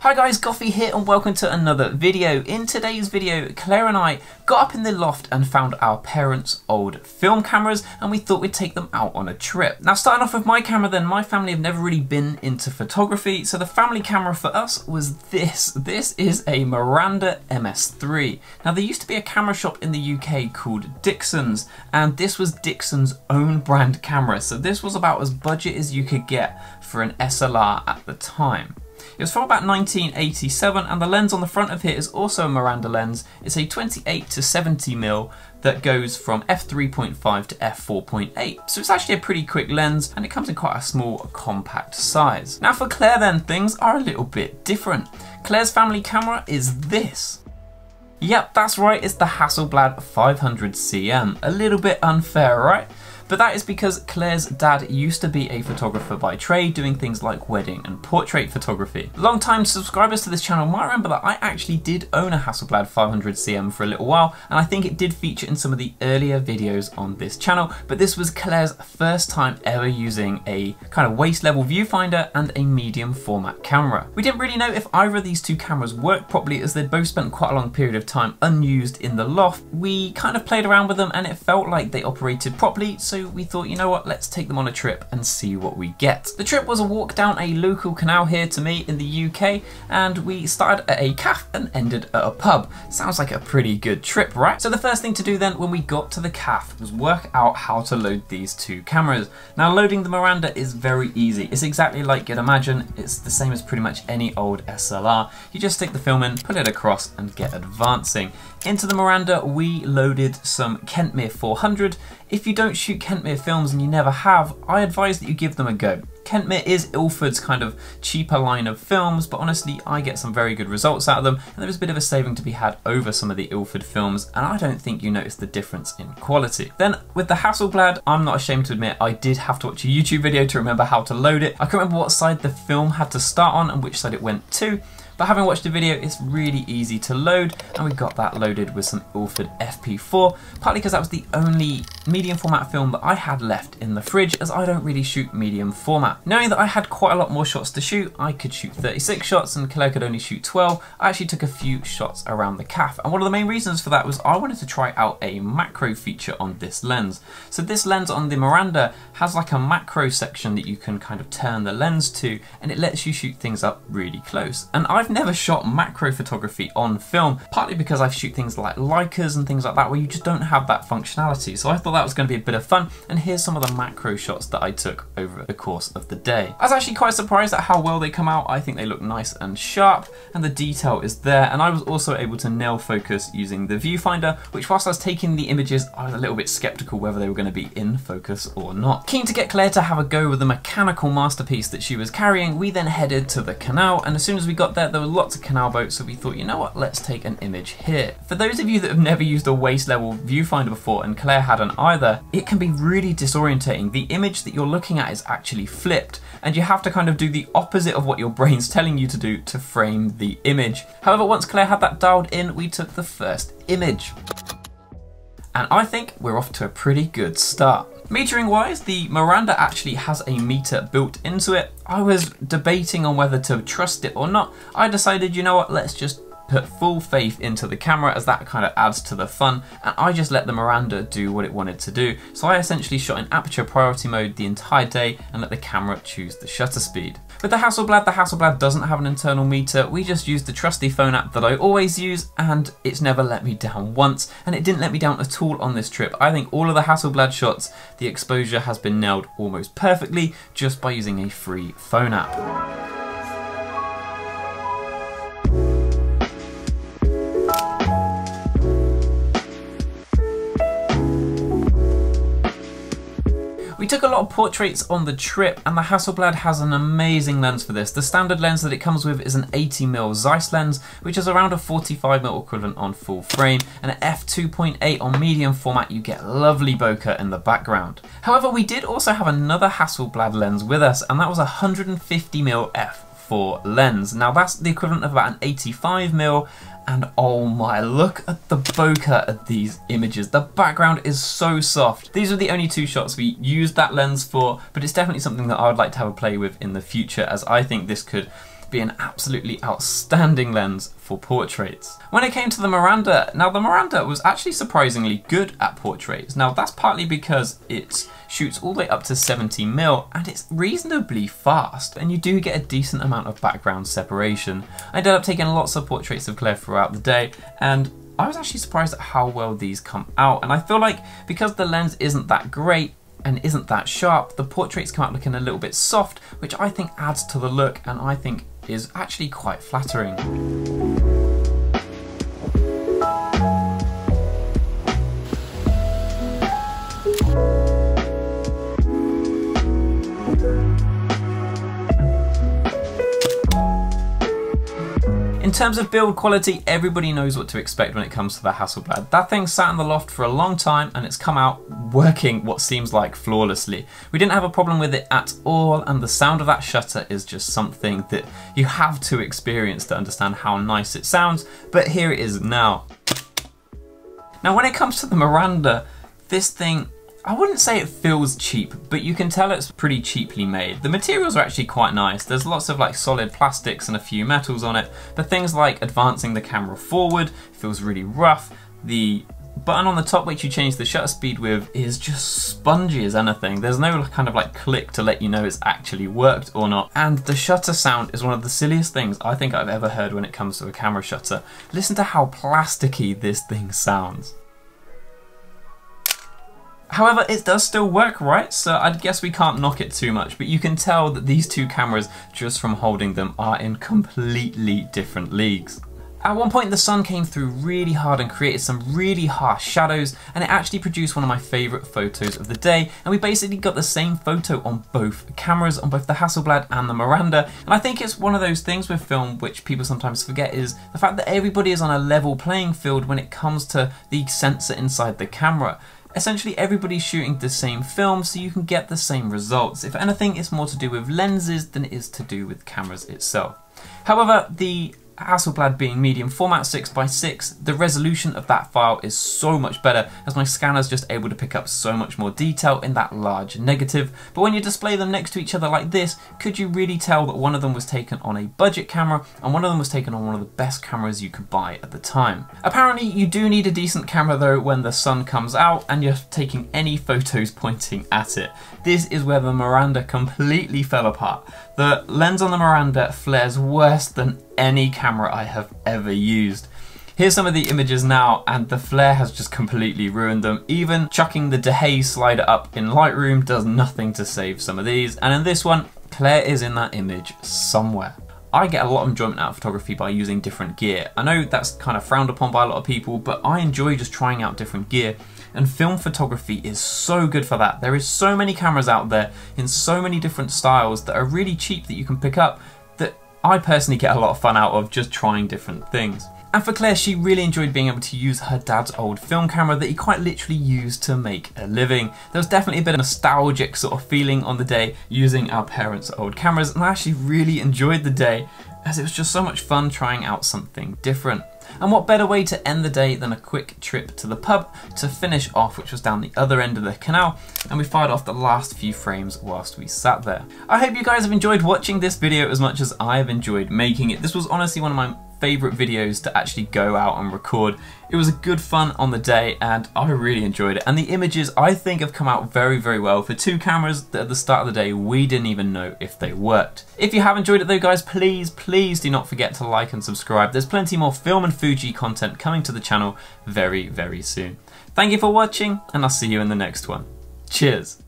Hi guys, Goffy here and welcome to another video. In today's video, Claire and I got up in the loft and found our parents' old film cameras and we thought we'd take them out on a trip. Now starting off with my camera then, my family have never really been into photography, so the family camera for us was this. This is a Miranda MS-3. Now there used to be a camera shop in the UK called Dixon's, and this was Dixon's own brand camera, so this was about as budget as you could get for an SLR at the time. It was from about 1987 and the lens on the front of here is also a Miranda lens. It's a 28 to 70mm that goes from f3.5 to f4.8. So it's actually a pretty quick lens and it comes in quite a small compact size. Now for Claire then, things are a little bit different. Claire's family camera is this. Yep, that's right, it's the Hasselblad 500cm. A little bit unfair, right? But that is because Claire's dad used to be a photographer by trade, doing things like wedding and portrait photography. Long-time subscribers to this channel might remember that I actually did own a Hasselblad 500cm for a little while, and I think it did feature in some of the earlier videos on this channel, but this was Claire's first time ever using a kind of waist-level viewfinder and a medium format camera. We didn't really know if either of these two cameras worked properly as they'd both spent quite a long period of time unused in the loft. We kind of played around with them and it felt like they operated properly, so we thought, you know what, let's take them on a trip and see what we get. The trip was a walk down a local canal here to me in the UK, and we started at a cafe and ended at a pub. Sounds like a pretty good trip, right? So the first thing to do then when we got to the cafe was work out how to load these two cameras. Now loading the Miranda is very easy. It's exactly like you'd imagine. It's the same as pretty much any old SLR. You just stick the film in, put it across and get advancing. Into the Miranda we loaded some Kentmere 400. If you don't shoot Kentmere films and you never have, I advise that you give them a go. Kentmere is Ilford's kind of cheaper line of films, but honestly I get some very good results out of them, and there is a bit of a saving to be had over some of the Ilford films, and I don't think you notice the difference in quality. Then with the Hasselblad, I'm not ashamed to admit I did have to watch a YouTube video to remember how to load it. I can't remember what side the film had to start on and which side it went to, but having watched the video, it's really easy to load, and we got that loaded with some Ilford FP4, partly because that was the only medium format film that I had left in the fridge, as I don't really shoot medium format. Knowing that I had quite a lot more shots to shoot, I could shoot 36 shots and Claire could only shoot 12, I actually took a few shots around the cafe, and one of the main reasons for that was I wanted to try out a macro feature on this lens. So this lens on the Miranda has like a macro section that you can kind of turn the lens to, and it lets you shoot things up really close. And I've never shot macro photography on film, partly because I shoot things like Leicas and things like that where you just don't have that functionality. So I thought that was going to be a bit of fun, and here's some of the macro shots that I took over the course of the day. I was actually quite surprised at how well they come out. I think they look nice and sharp, and the detail is there, and I was also able to nail focus using the viewfinder, which whilst I was taking the images, I was a little bit skeptical whether they were going to be in focus or not. Keen to get Claire to have a go with the mechanical masterpiece that she was carrying, we then headed to the canal, and as soon as we got there were lots of canal boats, so we thought, you know what, let's take an image here. For those of you that have never used a waist level viewfinder before, and Claire hadn't either, it can be really disorientating. The image that you're looking at is actually flipped, and you have to kind of do the opposite of what your brain's telling you to do to frame the image. However, once Claire had that dialed in, we took the first image. And I think we're off to a pretty good start. Metering wise, the Miranda actually has a meter built into it. I was debating on whether to trust it or not. I decided, you know what, let's just put full faith into the camera, as that kind of adds to the fun, and I just let the Miranda do what it wanted to do. So I essentially shot in aperture priority mode the entire day and let the camera choose the shutter speed. With the Hasselblad doesn't have an internal meter. We just used the trusty phone app that I always use, and it's never let me down once, and it didn't let me down at all on this trip. I think all of the Hasselblad shots, the exposure has been nailed almost perfectly just by using a free phone app. We took a lot of portraits on the trip, and the Hasselblad has an amazing lens for this. The standard lens that it comes with is an 80mm Zeiss lens, which is around a 45mm equivalent on full frame, and at f2.8 on medium format you get lovely bokeh in the background. However, we did also have another Hasselblad lens with us, and that was a 150mm f4 lens. Now that's the equivalent of about an 85mm, and oh my, look at the bokeh of these images. The background is so soft. These are the only two shots we used that lens for, but it's definitely something that I would like to have a play with in the future, as I think this could to be an absolutely outstanding lens for portraits. When it came to the Miranda, now the Miranda was actually surprisingly good at portraits. Now that's partly because it shoots all the way up to 70mm and it's reasonably fast, and you do get a decent amount of background separation. I ended up taking lots of portraits of Claire throughout the day, and I was actually surprised at how well these come out. And I feel like because the lens isn't that great and isn't that sharp, the portraits come out looking a little bit soft, which I think adds to the look and I think is actually quite flattering. In terms of build quality, everybody knows what to expect when it comes to the Hasselblad. That thing sat in the loft for a long time and it's come out working what seems like flawlessly. We didn't have a problem with it at all, and the sound of that shutter is just something that you have to experience to understand how nice it sounds, but here it is now. Now when it comes to the Miranda, this thing, I wouldn't say it feels cheap, but you can tell it's pretty cheaply made. The materials are actually quite nice. There's lots of like solid plastics and a few metals on it, but things like advancing the camera forward feels really rough. The button on the top which you change the shutter speed with is just spongy as anything. There's no kind of like click to let you know it's actually worked or not. And the shutter sound is one of the silliest things I think I've ever heard when it comes to a camera shutter. Listen to how plasticky this thing sounds. However, it does still work, right? So I guess we can't knock it too much, but you can tell that these two cameras, just from holding them, are in completely different leagues. At one point the sun came through really hard and created some really harsh shadows, and it actually produced one of my favourite photos of the day, and we basically got the same photo on both cameras, on both the Hasselblad and the Miranda. And I think it's one of those things with film which people sometimes forget, is the fact that everybody is on a level playing field when it comes to the sensor inside the camera. Essentially everybody's shooting the same film, so you can get the same results. If anything, it's more to do with lenses than it is to do with cameras itself. However, the Hasselblad being medium format 6x6, the resolution of that file is so much better, as my scanner's just able to pick up so much more detail in that large negative. But when you display them next to each other like this, could you really tell that one of them was taken on a budget camera and one of them was taken on one of the best cameras you could buy at the time? Apparently you do need a decent camera though when the sun comes out and you're taking any photos pointing at it. This is where the Miranda completely fell apart. The lens on the Miranda flares worse than any camera I have ever used. Here's some of the images now, and the flare has just completely ruined them. Even chucking the dehaze slider up in Lightroom does nothing to save some of these, and in this one, Claire is in that image somewhere. I get a lot of enjoyment out of photography by using different gear. I know that's kind of frowned upon by a lot of people, but I enjoy just trying out different gear, and film photography is so good for that. There is so many cameras out there in so many different styles that are really cheap that you can pick up, that I personally get a lot of fun out of just trying different things. And for Claire, she really enjoyed being able to use her dad's old film camera that he quite literally used to make a living. There was definitely a bit of nostalgic sort of feeling on the day using our parents' old cameras, and I actually really enjoyed the day as it was just so much fun trying out something different. And what better way to end the day than a quick trip to the pub to finish off, which was down the other end of the canal, and we fired off the last few frames whilst we sat there. I hope you guys have enjoyed watching this video as much as I have enjoyed making it. This was honestly one of my favourite videos to actually go out and record. It was a good fun on the day and I really enjoyed it, and the images I think have come out very, very well for two cameras that at the start of the day we didn't even know if they worked. If you have enjoyed it though guys, please do not forget to like and subscribe. There's plenty more film and Fuji content coming to the channel very, very soon. Thank you for watching, and I'll see you in the next one. Cheers!